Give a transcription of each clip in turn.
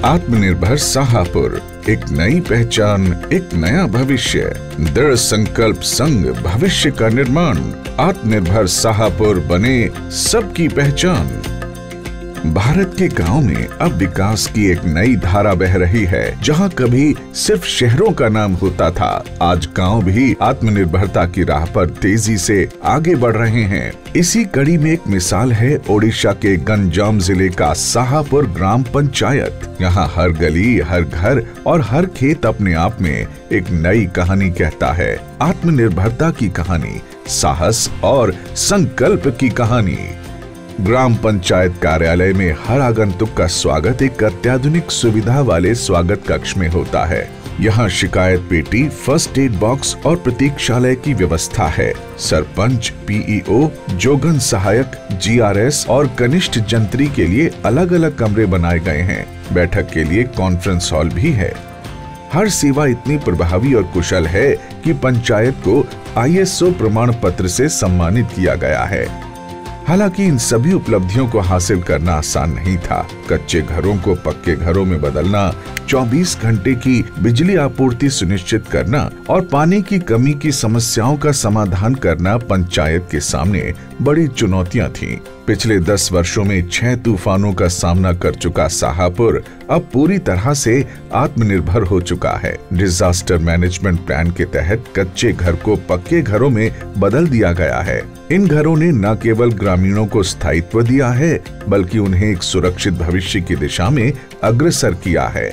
आत्मनिर्भर साहापुर, एक नई पहचान, एक नया भविष्य। दृढ़ संकल्प संग भविष्य का निर्माण। आत्मनिर्भर साहापुर बने सबकी पहचान। भारत के गांव में अब विकास की एक नई धारा बह रही है। जहां कभी सिर्फ शहरों का नाम होता था, आज गांव भी आत्मनिर्भरता की राह पर तेजी से आगे बढ़ रहे हैं। इसी कड़ी में एक मिसाल है ओडिशा के गंजाम जिले का साहापुर ग्राम पंचायत। यहाँ हर गली, हर घर और हर खेत अपने आप में एक नई कहानी कहता है। आत्मनिर्भरता की कहानी, साहस और संकल्प की कहानी। ग्राम पंचायत कार्यालय में हर आगंतुक का स्वागत एक अत्याधुनिक सुविधा वाले स्वागत कक्ष में होता है। यहाँ शिकायत पेटी, फर्स्ट एड बॉक्स और प्रतीक्षालय की व्यवस्था है। सरपंच, पीईओ, जोगन सहायक, जीआरएस और कनिष्ठ जंत्री के लिए अलग अलग कमरे बनाए गए हैं। बैठक के लिए कॉन्फ्रेंस हॉल भी है। हर सेवा इतनी प्रभावी और कुशल है कि पंचायत को ISO प्रमाण पत्र से सम्मानित किया गया है। हालांकि इन सभी उपलब्धियों को हासिल करना आसान नहीं था। कच्चे घरों को पक्के घरों में बदलना, 24 घंटे की बिजली आपूर्ति सुनिश्चित करना और पानी की कमी की समस्याओं का समाधान करना पंचायत के सामने बड़ी चुनौतियां थीं। पिछले 10 वर्षों में 6 तूफानों का सामना कर चुका साहापुर अब पूरी तरह से आत्मनिर्भर हो चुका है। डिजास्टर मैनेजमेंट प्लान के तहत कच्चे घर को पक्के घरों में बदल दिया गया है। इन घरों ने न केवल ग्रामीणों को स्थायित्व दिया है, बल्कि उन्हें एक सुरक्षित भविष्य की दिशा में अग्रसर किया है।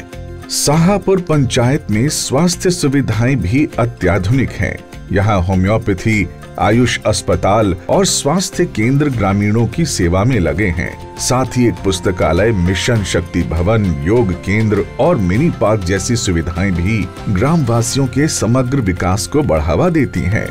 साहापुर पंचायत में स्वास्थ्य सुविधाएं भी अत्याधुनिक हैं। यहाँ होम्योपैथी, आयुष अस्पताल और स्वास्थ्य केंद्र ग्रामीणों की सेवा में लगे हैं। साथ ही एक पुस्तकालय, मिशन शक्ति भवन, योग केंद्र और मिनी पार्क जैसी सुविधाएं भी ग्राम वासियों के समग्र विकास को बढ़ावा देती हैं।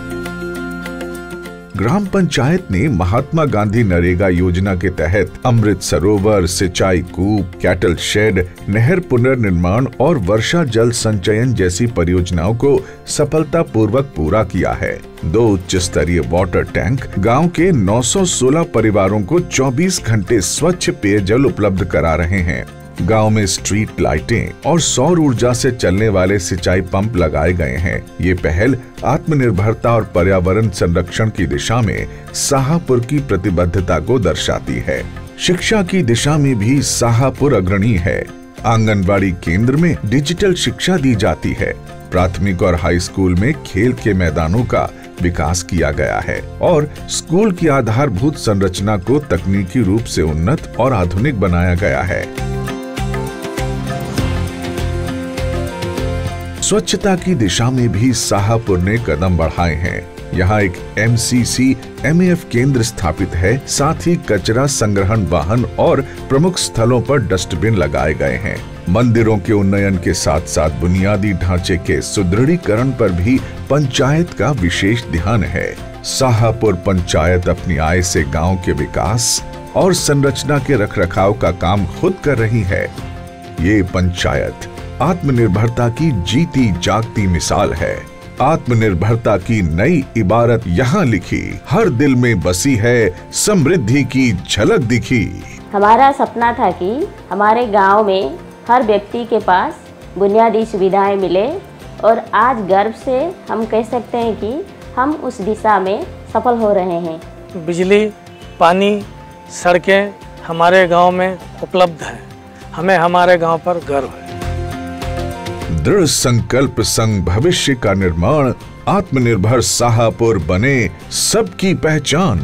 ग्राम पंचायत ने महात्मा गांधी नरेगा योजना के तहत अमृत सरोवर, सिंचाई कूप, कैटल शेड, नहर पुनर्निर्माण और वर्षा जल संचयन जैसी परियोजनाओं को सफलतापूर्वक पूरा किया है। 2 उच्च स्तरीय वाटर टैंक गांव के 916 परिवारों को 24 घंटे स्वच्छ पेयजल उपलब्ध करा रहे हैं। गांव में स्ट्रीट लाइटें और सौर ऊर्जा से चलने वाले सिंचाई पंप लगाए गए हैं। ये पहल आत्मनिर्भरता और पर्यावरण संरक्षण की दिशा में साहापुर की प्रतिबद्धता को दर्शाती है। शिक्षा की दिशा में भी साहापुर अग्रणी है। आंगनबाड़ी केंद्र में डिजिटल शिक्षा दी जाती है। प्राथमिक और हाई स्कूल में खेल के मैदानों का विकास किया गया है और स्कूल की आधारभूत संरचना को तकनीकी रूप से उन्नत और आधुनिक बनाया गया है। स्वच्छता की दिशा में भी साहापुर ने कदम बढ़ाए हैं। यहाँ एक MCC MAF केंद्र स्थापित है। साथ ही कचरा संग्रहण वाहन और प्रमुख स्थलों पर डस्टबिन लगाए गए हैं। मंदिरों के उन्नयन के साथ साथ बुनियादी ढांचे के सुदृढ़ीकरण पर भी पंचायत का विशेष ध्यान है। साहापुर पंचायत अपनी आय से गांव के विकास और संरचना के रखरखाव का काम खुद कर रही है। ये पंचायत आत्मनिर्भरता की जीती जागती मिसाल है। आत्मनिर्भरता की नई इबारत यहाँ लिखी, हर दिल में बसी है, समृद्धि की झलक दिखी। हमारा सपना था कि हमारे गांव में हर व्यक्ति के पास बुनियादी सुविधाएं मिले और आज गर्व से हम कह सकते हैं कि हम उस दिशा में सफल हो रहे हैं। बिजली, पानी, सड़कें हमारे गांव में उपलब्ध है। हमें हमारे गांव पर गर्व है। दृढ़ संकल्प संग भविष्य का निर्माण। आत्मनिर्भर साहापुर बने सबकी पहचान।